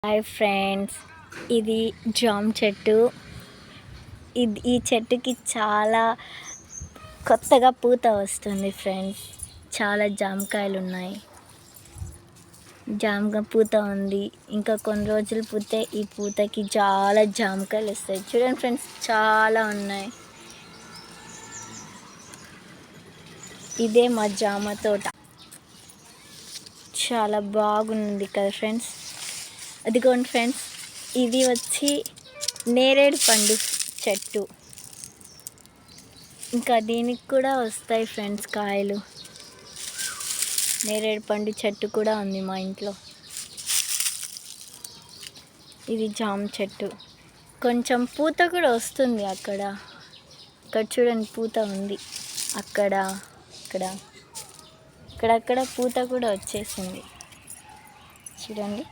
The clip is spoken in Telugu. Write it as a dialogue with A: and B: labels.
A: హాయ్ ఫ్రెండ్స్, ఇది జామ చెట్టు. ఈ చెట్టుకి చాలా కొత్తగా పూత వస్తుంది ఫ్రెండ్స్. చాలా జామకాయలు ఉన్నాయి. జామకాయ పూత ఉంది. ఇంకా కొన్ని రోజులు పూతే ఈ పూతకి చాలా జామకాయలు వస్తాయి. చూడండి ఫ్రెండ్స్, చాలా ఉన్నాయి. ఇదే మా జామ తోట. చాలా బాగుంది కదా ఫ్రెండ్స్. అదిగోండి ఫ్రెండ్స్, ఇది వచ్చి నేరేడు పండు చెట్టు. ఇంకా దీనికి కూడా వస్తాయి ఫ్రెండ్స్ కాయలు. నేరేడు పండు చెట్టు కూడా ఉంది మా ఇంట్లో. ఇది జామ చెట్టు. కొంచెం పూత కూడా వస్తుంది అక్కడ. ఇక్కడ చూడండి, పూత ఉంది. అక్కడక్కడ పూత కూడా వచ్చేసింది. చూడండి.